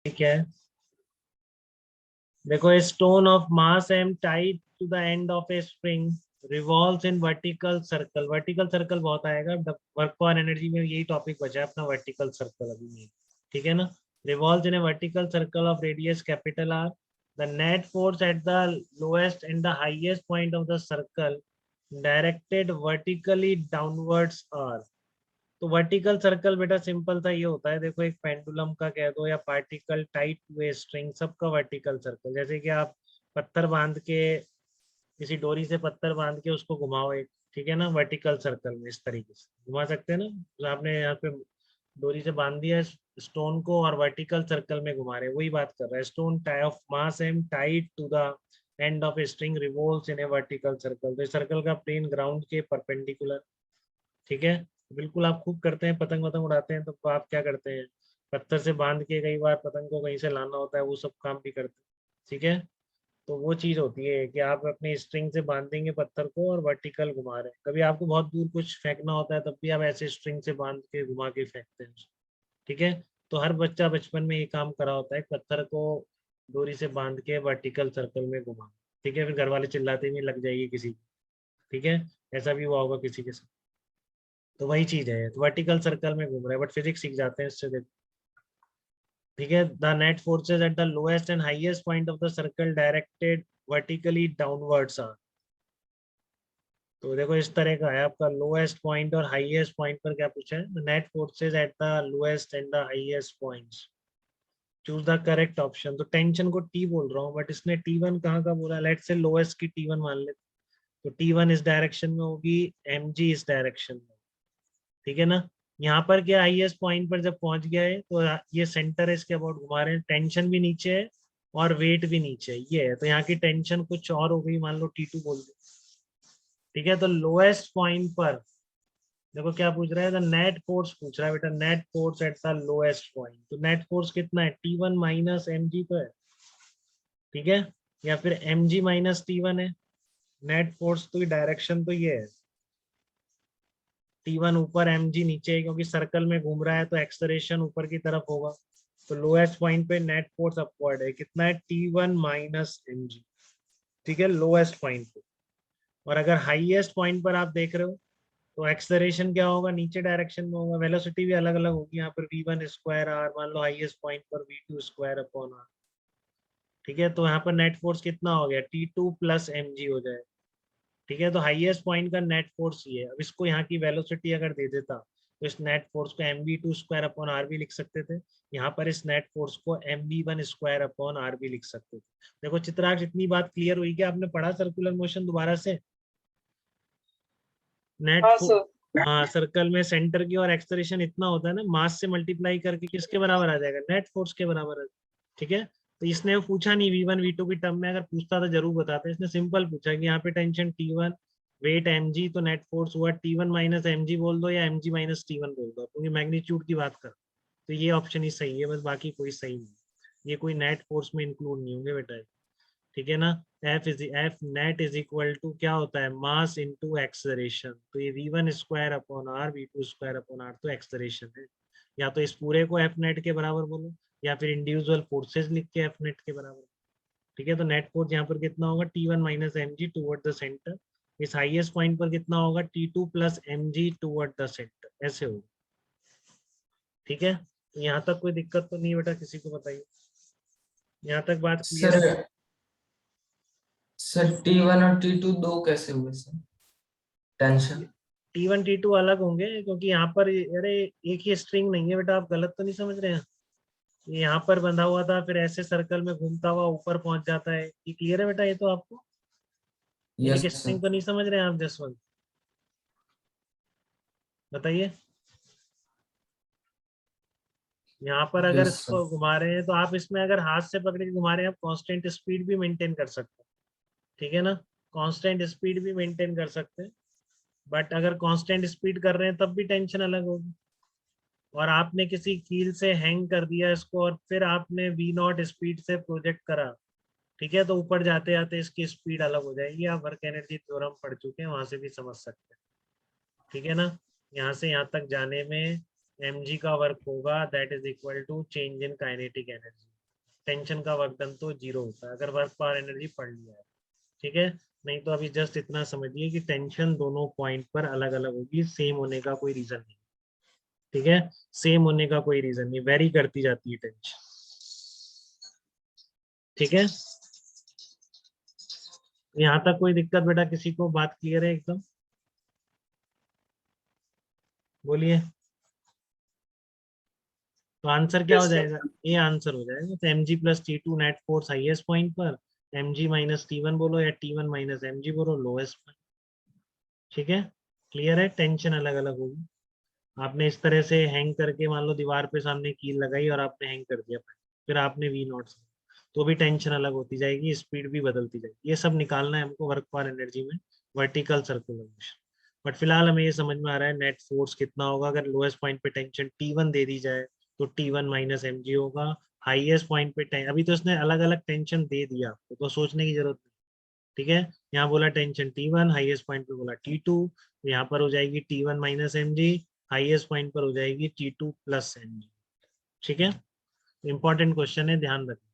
ठीक है, देखो stone of mass M tied to the end of a spring revolves in vertical circle. Vertical circle बहुत आएगा, work for energy में यही टॉपिक बचा है अपना, वर्टिकल सर्कल अभी नहीं। ठीक है ना, revolves in a vertical circle of radius capital R, the net force at the lowest and the highest point of the circle directed vertically downwards are. तो वर्टिकल सर्कल बेटा सिंपल सा ये होता है, देखो एक पेंडुलम का कह दो या पार्टिकल टाइट हुए स्ट्रिंग, सबका वर्टिकल सर्कल। जैसे कि आप पत्थर बांध के, किसी डोरी से पत्थर बांध के उसको घुमाओ एक, ठीक है ना, वर्टिकल सर्कल में इस तरीके से घुमा सकते हैं ना। तो आपने यहाँ पे डोरी से बांध दिया स्टोन को और वर्टिकल सर्कल में घुमा रहे हैं, वही बात कर रहा है। Stone tie of mass M tied to the end of a string revolves in a vertical circle. तो सर्कल का प्लेन ग्राउंड के परपेंडिकुलर। ठीक है, बिल्कुल आप खूब करते हैं, पतंग वतंग उड़ाते हैं तो आप क्या करते हैं, पत्थर से बांध के कई बार पतंग को कहीं से लाना होता है, वो सब काम भी करते हैं। ठीक है, तो वो चीज होती है कि आप अपने स्ट्रिंग से बांधेंगे पत्थर को और वर्टिकल घुमा रहे हैं। कभी आपको बहुत दूर कुछ फेंकना होता है तब भी आप ऐसे स्ट्रिंग से बांध के घुमा के फेंकते हैं। ठीक है, तो हर बच्चा बचपन में ये काम करा होता है, पत्थर को डोरी से बांध के वर्टिकल सर्कल में घुमा। ठीक है, फिर घर वाले चिल्लाते भी लग जाएगी किसी की। ठीक है, ऐसा भी हुआ होगा किसी के साथ। तो वही चीज है, तो वर्टिकल सर्कल में घूम रहा है, बट फिजिक्स सीख जाते हैं इससे। ठीक है, the net forces at the lowest and highest point of the circle directed vertically downwards are. तो देखो इस तरह का है आपका, लोएस्ट पॉइंट और हाईएस्ट पॉइंट पर क्या पूछा है, net forces at the lowest and the highest points, choose the correct option. तो टेंशन को टी बोल रहा हूँ, बट इसने टी1 कहाँ का बोला, लेट से लोएस्ट की टी1 मान ले, तो टी1 इस डायरेक्शन में होगी, एमजी इस डायरेक्शन में। ठीक है ना, यहाँ पर क्या हाईएस्ट पॉइंट पर जब पहुंच गया है तो ये सेंटर है, इसके अबाउट घुमा रहे हैं, टेंशन भी नीचे है और वेट भी नीचे है, ये है। तो यहाँ की टेंशन कुछ और हो गई, मान लो T2 बोल दो। ठीक है, तो लोएस्ट पॉइंट पर देखो क्या पूछ रहा है, द नेट फोर्स पूछ रहा है बेटा, net force at the lowest point. तो नेट फोर्स कितना है, T1 माइनस एम जी तो है। ठीक है, या फिर एम जी माइनस T1 है। नेट फोर्स तो डायरेक्शन तो ये है, T1 ऊपर mg नीचे है, क्योंकि सर्कल में घूम रहा है तो एक्सलरेशन ऊपर की तरफ होगा। तो लोएस्ट पॉइंट पे नेट फोर्स अपवर्ड है, कितना है, T1 माइनस mg। ठीक है, लोएस्ट पॉइंट पे। और अगर हाईएस्ट पॉइंट पर आप देख रहे हो तो एक्सलरेशन क्या होगा, नीचे डायरेक्शन में होगा, वेलोसिटी भी अलग अलग होगी, यहाँ पर v1 स्क्वायर आर, मान लो हाईएस्ट पॉइंट पर v2 स्क्वायर अपॉन आर। ठीक है, तो यहाँ पर नेट फोर्स कितना हो गया, T2 प्लस mg हो जाए। ठीक है, तो हाईएस्ट पॉइंट का नेट फोर्स ये है। अब इसको यहाँ की वेलोसिटी अगर दे देता तो इस नेट फोर्स को mv2 स्क्वायर अपॉन आर भी लिख सकते थे, यहाँ पर इस नेट फोर्स को mv1 स्क्वायर अपॉन आर भी लिख सकते थे। देखो चित्रांश, इतनी बात क्लियर हुई कि आपने पढ़ा सर्कुलर मोशन दोबारा से, नेट हाँ सर। हाँ, सर्कल में सेंटर की और एक्सलेरेशन इतना होता है ना, मास से मल्टीप्लाई करके किसके बराबर आ जाएगा, नेट फोर्स के बराबर आ जाएगा। ठीक है, तो इसने वो पूछा नहीं V1 V2 की टर्म में, अगर पूछता था जरूर बताते। इसने सिंपल पूछा कि यहाँ पे टेंशन T1, वेट mg, तो नेट फोर्स हुआ T1 माइनस mg बोल दो या mg माइनस T1 बोल दो, क्योंकि मैग्नीट्यूड की बात कर। तो ये ऑप्शन ही सही है, बस बाकी कोई सही नहीं, ये कोई नेट फोर्स में इंक्लूड नहीं होंगे बेटा। ठीक है ना, F net is equal to क्या होता है, मास इनटू एक्सलरेशन। तो ये v1 square upon R, v2 square upon R तो एक्सलरेशन है। या तो इस पूरे को एफ नेट के बराबर बोलो, या फिर इंडिविजुअल फोर्सेज लिख के एफ नेट के बराबर। ठीक है, तो नेट फोर्स यहाँ पर कितना होगा, T1 minus M G toward the centre. इस हाईएस्ट पॉइंट पर कितना होगा, T2 plus M G toward the centre, ऐसे होगा। ठीक है, तो यहाँ तक कोई दिक्कत तो नहीं बेटा, किसी को बताइए, यहाँ तक बात क्लियर है। सर सर T1 और T2 दो कैसे हुए सर, टेंशन? T1 T2 अलग होंगे, क्योंकि यहाँ पर अरे एक ही स्ट्रिंग नहीं है बेटा, आप गलत तो नहीं समझ रहे हैं। ये यहाँ पर बंधा हुआ था, फिर ऐसे सर्कल में घूमता हुआ ऊपर पहुंच जाता है, ये क्लियर है बेटा, ये तो आपको यस एक सर। स्ट्रिंग तो नहीं समझ रहे हैं आप जसवंत, बताइए। यहाँ पर अगर यस सर। इसको घुमा रहे हैं तो आप इसमें अगर हाथ से पकड़ के घुमा रहे हैं, आप कांस्टेंट स्पीड भी मेंटेन कर सकते हैं। ठीक है ना, कांस्टेंट स्पीड भी मेंटेन कर सकते हैं, बट अगर कांस्टेंट स्पीड कर रहे हैं तब भी टेंशन अलग होगी। और आपने किसी कील से हैंग कर दिया इसको और फिर आपने v0 स्पीड से प्रोजेक्ट करा, ठीक है, तो ऊपर जाते जाते इसकी स्पीड अलग हो जाएगी। आप वर्क एनर्जी थ्योरम पढ़ चुके हैं, वहां से भी समझ सकते हैं। ठीक है ना, यहाँ से यहाँ तक जाने में mg का वर्क होगा, that is equal to change in kinetic energy. Tension का वर्क डन तो 0 होता है अगर वर्क पावर एनर्जी पढ़ लिया है, ठीक है। नहीं तो अभी जस्ट इतना समझिए कि टेंशन दोनों पॉइंट पर अलग अलग होगी, सेम होने का कोई रीजन नहीं, ठीक है। सेम होने का कोई रीजन नहीं, वेरी करती जाती है टेंशन, ठीक है। यहाँ तक कोई दिक्कत बेटा, किसी को बात क्लियर है एकदम? बोलिए। तो आंसर क्या हो यस सर। जाएगा? ये आंसर हो जाएगा, तो M G plus T two net force highest point पर, M G minus T one बोलो या T one minus M G बोलो लोएस्ट पॉइंट, ठीक है। क्लियर है, टेंशन अलग अलग होगी। आपने इस तरह से हैंग करके मान लो दीवार पे सामने कील लगाई और आपने हैंग कर दिया, फिर आपने वी नॉट, तो भी टेंशन अलग होती जाएगी, स्पीड भी बदलती जाएगी। ये सब निकालना है हमको वर्क पर एनर्जी में, वर्टिकल सर्कुलर मोशन। बट फिलहाल हमें ये समझ में आ रहा है नेट फोर्स कितना होगा अगर लोएस्ट पॉइंट पे टेंशन T1 दे दी जाए, तो T1 माइनस एम जी होगा। हाईएस्ट पॉइंट पे अभी तो इसने अलग अलग टेंशन दे दिया आपको, तो सोचने की जरूरत नहीं, ठीक है। यहाँ बोला टेंशन T1, हाईएस्ट पॉइंट पे बोला T2, तो यहाँ पर हो जाएगी T1 minus M G, highest point पर हो जाएगी T2 प्लस एम जी, ठीक है। इंपॉर्टेंट क्वेश्चन है, ध्यान रखना।